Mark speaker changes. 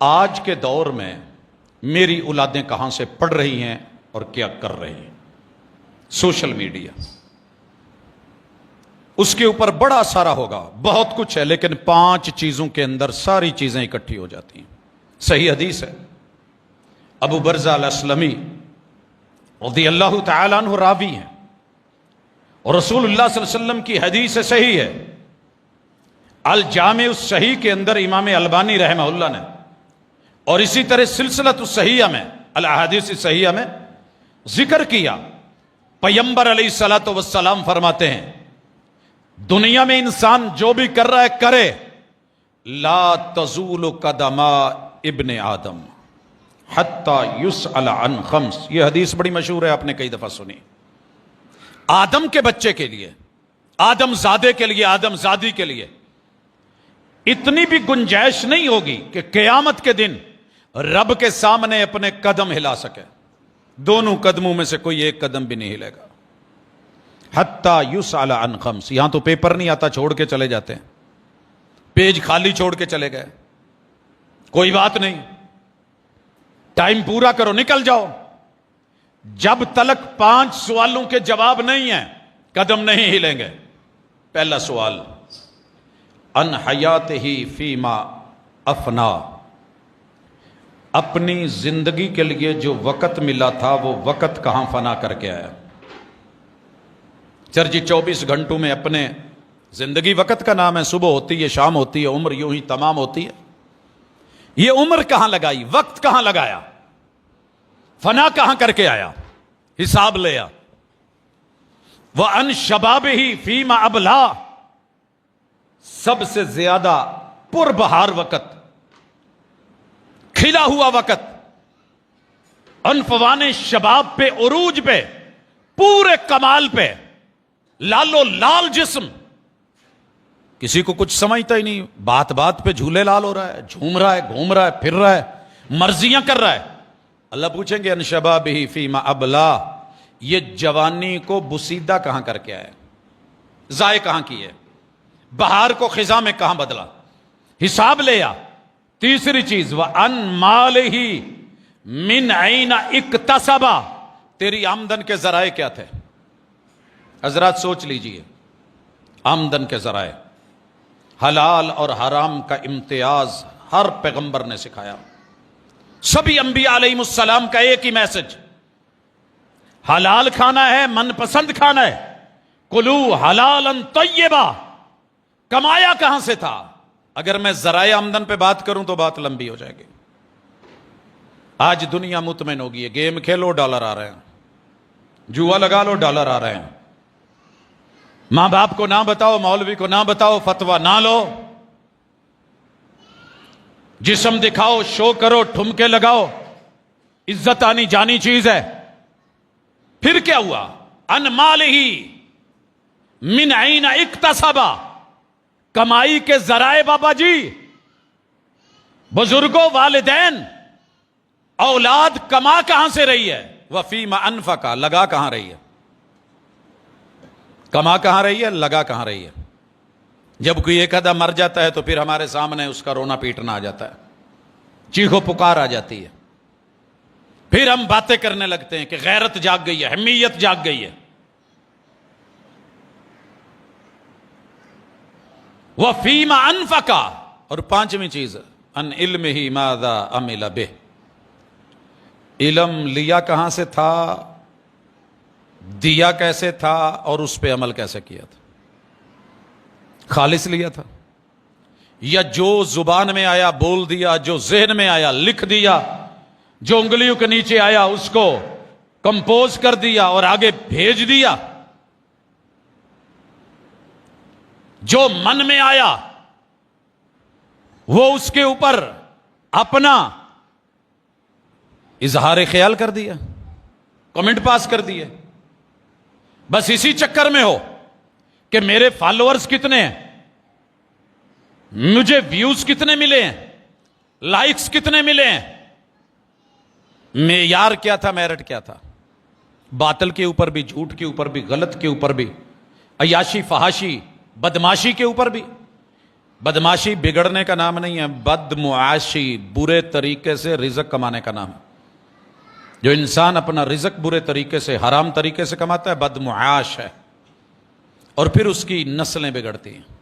Speaker 1: آج کے دور میں میری اولادیں کہاں سے پڑھ رہی ہیں اور کیا کر رہی ہیں؟ سوشل میڈیا اس کے اوپر بڑا سارا ہوگا، بہت کچھ ہے، لیکن 5 چیزوں کے اندر ساری چیزیں اکٹھی ہو جاتی ہیں۔ صحیح حدیث ہے، ابو برزہ الاسلمی رضی اللہ تعالیٰ عنہ راوی ہیں، اور رسول اللہ صلی اللہ علیہ وسلم کی حدیث صحیح ہے۔ الجامع الصحیح کے اندر امام البانی رحمہ اللہ نے، اور اسی طرح سلسلۃ الصحیحہ میں، الاحادیث الصحیحہ میں ذکر کیا، پیغمبر علیہ الصلوۃ والسلام فرماتے ہیں دنیا میں انسان جو بھی کر رہا ہے کرے، لا تزول قدم ابن آدم حتی یسأل عن 5۔ یہ حدیث بڑی مشہور ہے، آپ نے کئی دفعہ سنی۔ آدم کے بچے کے لیے، آدم زادے کے لیے، آدم زادی کے لیے اتنی بھی گنجائش نہیں ہوگی کہ قیامت کے دن رب کے سامنے اپنے قدم ہلا سکے، دونوں قدموں میں سے کوئی ایک قدم بھی نہیں ہلے گا۔ حتی یسأل عن 5۔ یہاں تو پیپر نہیں آتا، چھوڑ کے چلے جاتے ہیں، پیج خالی چھوڑ کے چلے گئے، کوئی بات نہیں، ٹائم پورا کرو، نکل جاؤ۔ جب تلک 5 سوالوں کے جواب نہیں ہیں قدم نہیں ہلیں گے۔ پہلا سوال، ان حیاتہ فیما افنا، اپنی زندگی کے لیے جو وقت ملا تھا وہ وقت کہاں فنا کر کے آیا؟ سر جی 24 گھنٹوں میں اپنے زندگی وقت کا نام ہے، صبح ہوتی ہے، شام ہوتی ہے، عمر یوں ہی تمام ہوتی ہے، یہ عمر کہاں لگائی، وقت کہاں لگایا، فنا کہاں کر کے آیا؟ حساب لیا۔ وَأَنْ شَبَابِهِ فِيمَا أَبْلَا، سب سے زیادہ پربہار وقت، کھلا ہوا وقت، عنفوان شباب پہ، عروج پہ، پورے کمال پہ، لالو لال جسم، کسی کو کچھ سمجھتا ہی نہیں، بات بات پہ جھولے لال ہو رہا ہے، جھوم رہا ہے، گھوم رہا ہے، پھر رہا ہے، مرضیاں کر رہا ہے۔ اللہ پوچھیں گے ان شبابہ فیما ابلا، یہ جوانی کو بسیدہ کہاں کر کے آئے، ضائع کہاں کی ہے، بہار کو خزاں میں کہاں بدلا، حساب لیا۔ تیسری چیز، وَأَن مَالِهِ مِنْ عَيْنَ اِكْتَسَبَ، تیری آمدن کے ذرائع کیا تھے؟ حضرات سوچ لیجئے، آمدن کے ذرائع، حلال اور حرام کا امتیاز ہر پیغمبر نے سکھایا، سبھی انبیاء علیہ السلام کا ایک ہی میسج، حلال کھانا ہے، من پسند کھانا ہے، کلو حلالا طیبا۔ کمایا کہاں سے تھا؟ اگر میں ذرائع آمدن پہ بات کروں تو بات لمبی ہو جائے گی۔ آج دنیا مطمئن ہوگی ہے، گیم کھیلو ڈالر آ رہے ہیں، جوا لگا لو ڈالر آ رہے ہیں، ماں باپ کو نہ بتاؤ، مولوی کو نہ بتاؤ، فتویٰ نہ لو، جسم دکھاؤ، شو کرو، ٹھمکے لگاؤ، عزت آنی جانی چیز ہے۔ پھر کیا ہوا؟ ان مالہ من عین اکتسب، کمائی کے ذرائع بابا جی، بزرگوں، والدین، اولاد کما کہاں سے رہی ہے؟ وفیما انفقا، لگا کہاں رہی ہے؟ کما کہاں رہی ہے، لگا کہاں رہی ہے؟ جب کوئی ایک آدھا مر جاتا ہے تو پھر ہمارے سامنے اس کا رونا پیٹنا آ جاتا ہے، چیخو پکار آ جاتی ہے، پھر ہم باتیں کرنے لگتے ہیں کہ غیرت جاگ گئی ہے، حمیت جاگ گئی ہے۔ وَفِيمَ أَنفَقَ، اور 5ویں چیز، ان علمہ ماذا عمل بہ، علم لیا کہاں سے تھا، دیا کیسے تھا، اور اس پہ عمل کیسے کیا تھا؟ خالص لیا تھا یا جو زبان میں آیا بول دیا، جو ذہن میں آیا لکھ دیا، جو انگلیوں کے نیچے آیا اس کو کمپوز کر دیا اور آگے بھیج دیا؟ جو من میں آیا وہ اس کے اوپر اپنا اظہار خیال کر دیا، کمنٹ پاس کر دیے، بس اسی چکر میں ہو کہ میرے فالوورز کتنے ہیں، مجھے ویوز کتنے ملے ہیں، لائکس کتنے ملے ہیں، معیار کیا تھا، میرٹ کیا تھا؟ باطل کے اوپر بھی، جھوٹ کے اوپر بھی، غلط کے اوپر بھی، عیاشی فحاشی بدماشی کے اوپر بھی، بدماشی بگڑنے کا نام نہیں ہے، بدمعاشی برے طریقے سے رزق کمانے کا نام ہے۔ جو انسان اپنا رزق برے طریقے سے حرام طریقے سے کماتا ہے بدمعاش ہے، اور پھر اس کی نسلیں بگڑتی ہیں۔